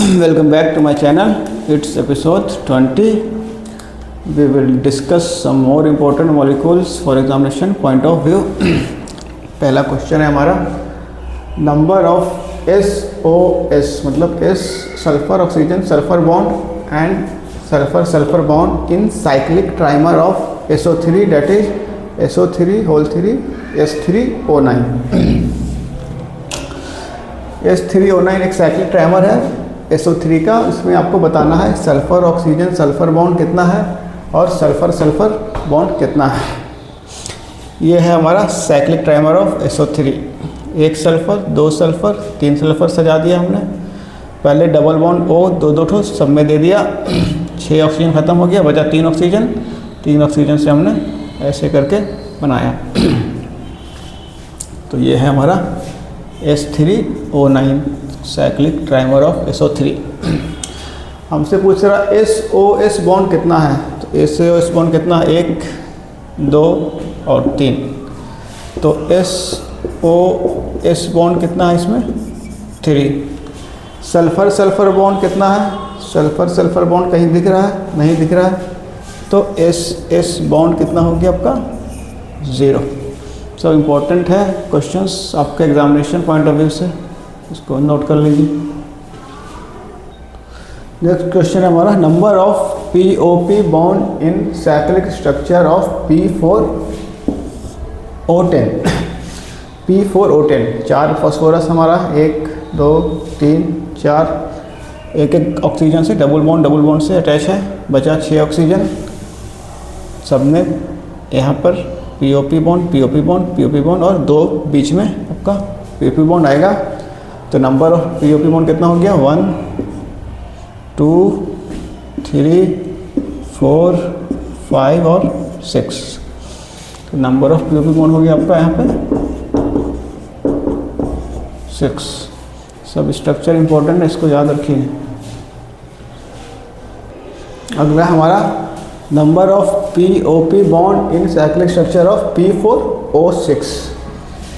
Welcome back to my channel. It's episode 20. We will discuss some more important molecules for examination point of view. पहला question है हमारा, number of SOS मतलब S sulphur oxygen sulphur bond and sulphur sulphur bond in cyclic trimer of SO3 that is SO3 whole 3 S3O9. S3O9 एक cyclic trimer है SO3 का. इसमें आपको बताना है सल्फ़र ऑक्सीजन सल्फ़र बॉन्ड कितना है और सल्फ़र सल्फ़र बॉन्ड कितना है. ये है हमारा साइक्लिक ट्राइमर ऑफ SO3. एक सल्फ़र, दो सल्फ़र, तीन सल्फ़र सजा दिया हमने. पहले डबल बॉन्ड O दो ठो सब में दे दिया. 6 ऑक्सीजन ख़त्म हो गया, बचा 3 ऑक्सीजन. 3 ऑक्सीजन से हमने ऐसे करके बनाया. तो ये है हमारा S3O9 cyclic trimer of SO3. हमसे पूछ रहा SOS बॉन्ड कितना है. तो SOS बॉन्ड कितना है, 1, 2 और 3. तो SOS बॉन्ड कितना है इसमें, 3. सल्फ़र सल्फ़र बॉन्ड कितना है, सल्फ़र सल्फ़र बॉन्ड कहीं दिख रहा है, नहीं दिख रहा है. तो SS बॉन्ड कितना हो गया आपका, 0. सब इम्पोर्टेंट है क्वेश्चंस आपके एग्जामिनेशन पॉइंट ऑफ व्यू से, इसको नोट कर लीजिए. नेक्स्ट क्वेश्चन है हमारा, number of POP bond in cyclic structure of P4O10. P4O10 4 phosphorus हमारा, 1 2 3 4, एक ऑक्सीजन से डबल बॉन्ड से अटैच है. बचा 6 ऑक्सीजन. सब में यहाँ पर POP बॉन्ड और 2 बीच में आपका PP बॉन्ड आएगा. तो नंबर ऑफ POP बॉन्ड कितना हो गया, 1 2 3 4 5 और 6. तो नंबर ऑफ POP बॉन्ड हो गया आपका यहाँ पे 6. सब स्ट्रक्चर इंपॉर्टेंट है, इसको याद रखिए. अगला हमारा, number of POP bond in cyclic structure of P4O6.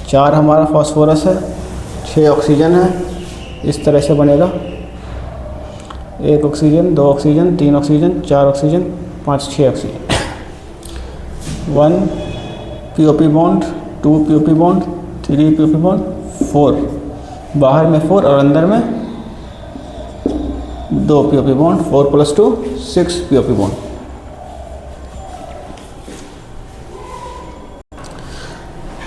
4 हमारा फॉस्फोरस है, 6 ऑक्सीजन है. इस तरह से बनेगा, 1 oxygen 2 oxygen 3 oxygen 4 oxygen 5 6 oxygen. 1 POP bond, 2 POP bond, 3 POP bond, 4 बाहर में 4 और अंदर में 2 POP bond. 4 + 2 6 POP bond.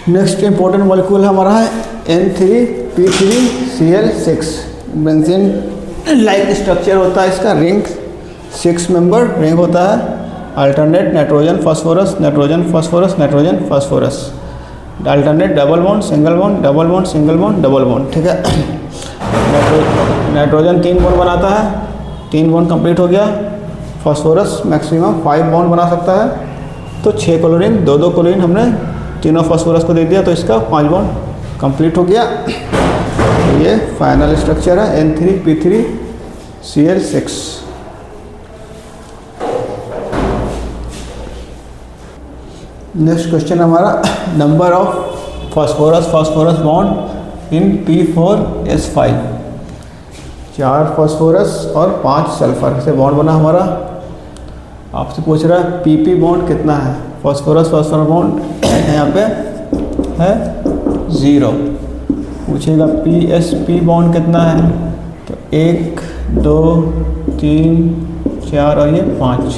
Next important molecule हमारा है N3P3Cl6. बेंजीन लाइक स्ट्रक्चर होता है इसका, रिंग 6 मेंबर रिंग होता है. Alternate nitrogen phosphorus nitrogen phosphorus nitrogen phosphorus. Alternate double bond single bond double bond single bond double bond. ठीक है. Nitrogen 3 bond बनाता है, 3 बॉन्ड कंप्लीट हो गया. फास्फोरस मैक्सिमम 5 बॉन्ड बना सकता है. तो 6 क्लोरीन 2 क्लोरीन हमने तीनों फास्फोरस को दे दिया, तो इसका 5 बॉन्ड कंप्लीट हो गया. ये फाइनल स्ट्रक्चर है N3P3Cl6. नेक्स्ट क्वेश्चन हमारा, number of phosphorus bond in P4S5. 4 phosphorus और 5 सल्फर से बॉन्ड बना हमारा. आपसे पूछ रहा है PP बॉन्ड कितना है. फास्फोरस बॉन्ड यहाँ पे है 0. पूछेगा PSP बॉन्ड कितना है. तो 1 2 3 4 और ये 5.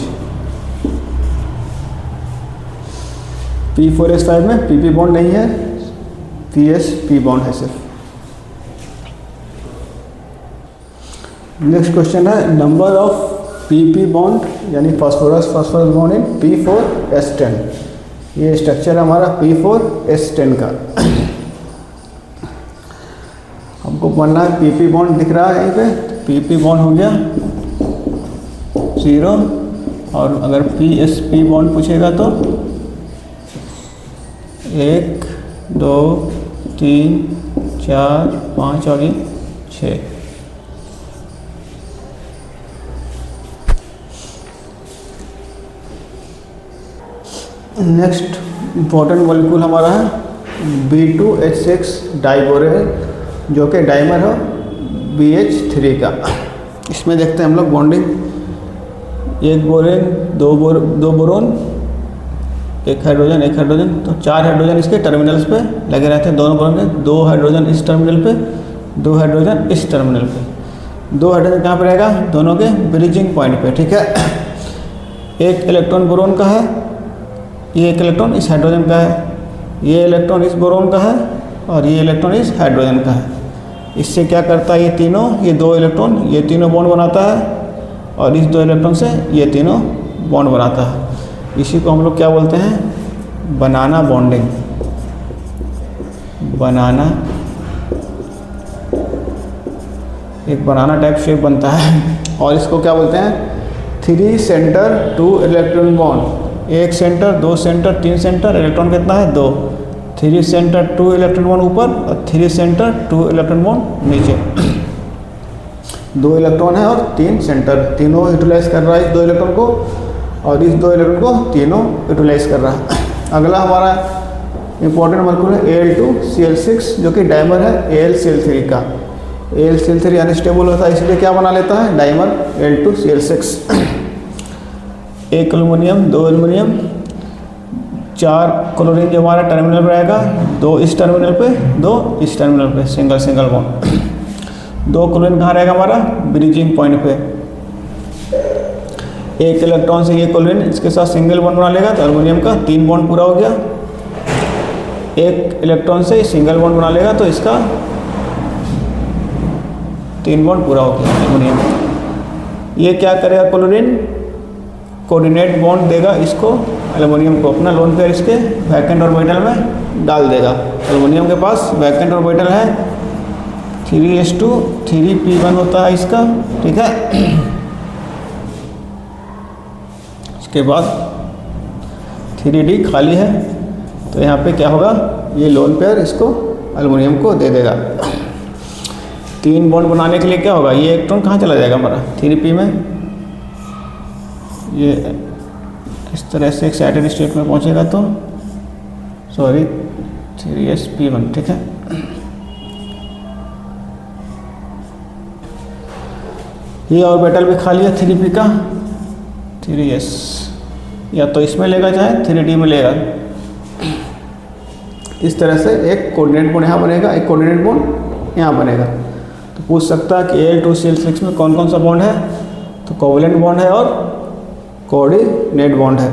P4S5 में PP बॉन्ड नहीं है, PSP बॉन्ड है सिर्फ. नेक्स्ट क्वेश्चन है, नंबर ऑफ PP बॉन्ड यानी फास्फोरस बॉन्ड इन P4S10. ये स्ट्रक्चर हमारा P4S10 का. हमको बनना है PP बॉन्ड दिख रहा है यहीं पे. PP बॉन्ड हो गया 0. और अगर PSP बॉन्ड पूछेगा तो 1 2 3 4 5 और 6. नेक्स्ट इम्पॉर्टेंट मॉलिक्यूल हमारा है B2H6 डाइबोरेल, जो कि डाइमर है BH3 का. इसमें देखते हैं हम लोग बॉन्डिंग, एक बोरेन, दो बोरोन, एक हाइड्रोजन, तो 4 हाइड्रोजन इसके टर्मिनल्स पे लगे रहते हैं दोनों बोरोन के। 2 हाइड्रोजन इस टर्मिनल पे, 2 हाइड्रोजन इस टर्मिनल पे। 2 हाइड्रोजन कहाँ पर रहेगा? दोनों के ब्रिजिंग पॉइंट पे, ठीक है। एक इलेक्ट्रॉन बोरोन का है, ये एक इलेक्ट्रॉन इस हाइड्रोजन का है, ये इलेक्ट्रॉन इस बोरोन का है और ये इलेक्ट्रॉन इस हाइड्रोजन का है। इससे क्या करता है ये तीनों, ये 2 इलेक्ट्रॉन ये तीनों बॉन्ड बनाता है और इस 2 इलेक्ट्रॉन से ये तीनों बॉन्ड बनाता है। इसी को हम लोग क्या बोलते हैं? बनाना बॉन्डिंग। बनाना, एक बनाना टाइप शेप बनता है। और इसको क्या बोलते हैं? 3 centre 2 electron bond. 1 centre, 2 centre, 3 centre, electron कितना है? 2। 3 सेंटर 2 इलेक्ट्रॉन बॉन्ड ऊपर और 3 सेंटर 2 इलेक्ट्रॉन बॉन्ड नीचे। 2 इलेक्ट्रॉन है और 3 सेंटर, तीनों यूटिलाइज कर रहा है इस 2 इलेक्ट्रॉन को और इस 2 इलेक्ट्रॉन को तीनों यूटिलाइज कर रहा है। अगला हमारा इंपॉर्टेंट मॉलिक्यूल है Al2Cl6 जो कि डाइमर है AlCl3 का। AlCl3 अनस्टेबल होता है इसलिए क्या बना लेता है? Dimer Al2Cl6। 1 aluminium, 2 aluminium, 4 chlorine जो हमारा टर्मिनल पर रहेगा, 2 इस टर्मिनल पे, 2 इस टर्मिनल पे, सिंगल बॉन्ड। 2 क्लोरीन कहाँ रहेगा हमारा? ब्रिजिंग पॉइंट पे। 1 इलेक्ट्रॉन से ये क्लोरीन इसके साथ सिंगल बॉन्ड बना लेगा तो एल्युमिनियम का 3 बॉन्ड पूरा हो गया। 1 इलेक्ट्रॉन से सिंगल बॉन्ड बना लेगा तो इसका 3 बॉन्ड पूरा हो गया एल्युमिनियम। ये क्या करेगा? क्लोरीन कोऑर्डिनेट बॉन्ड देगा इसको, एल्युमिनियम को, अपना लोन पेयर इसके वैकेंट ऑर्बिटल में डाल देगा। एल्युमिनियम के पास वैकेंट ऑर्बिटल है 3s2 3p1 होता है इसका, ठीक है। इसके बाद 3d खाली है तो यहाँ पे क्या होगा? ये लोन पेयर इसको एल्युमिनियम को दे देगा। 3 बॉन्ड बनाने के लिए क्या होगा? ये इलेक्ट्रॉन कहाँ चला जाएगा हमारा? 3p में, ये इस तरह से एक्साइटेड स्टेट में पहुँचेगा तो 3sp1, ठीक है। ये ऑर्बिटल भी खाली है 3p का, 3s या तो इसमें लेगा चाहे 3d में लेगा। इस तरह से एक कोऑर्डिनेट बॉन्ड यहाँ बनेगा, एक कोऑर्डिनेट बॉन्ड यहाँ बनेगा। तो पूछ सकता है कि Al2Cl6 में कौन कौन सा बॉन्ड है? तो कोवलेंट बॉन्ड है और कोऑर्डिनेट बॉन्ड है।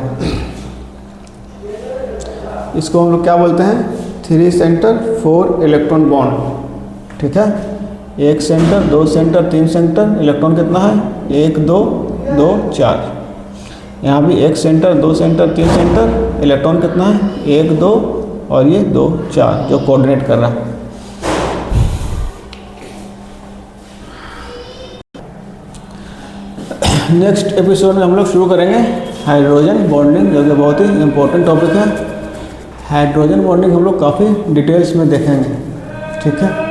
इसको हम लोग क्या बोलते हैं? 3 सेंटर 4 इलेक्ट्रॉन बॉन्ड, ठीक है। 1 सेंटर, 2 सेंटर, 3 सेंटर, इलेक्ट्रॉन कितना है? 1 2 2 4। यहाँ भी 1 सेंटर, 2 सेंटर, 3 सेंटर, इलेक्ट्रॉन कितना है? 1 2 और ये 2 4 जो कोऑर्डिनेट कर रहा है। नेक्स्ट एपिसोड में हम लोग शुरू करेंगे हाइड्रोजन बॉन्डिंग, जो कि बहुत ही इम्पोर्टेंट टॉपिक है। हाइड्रोजन बॉन्डिंग हम लोग काफ़ी डिटेल्स में देखेंगे, ठीक है।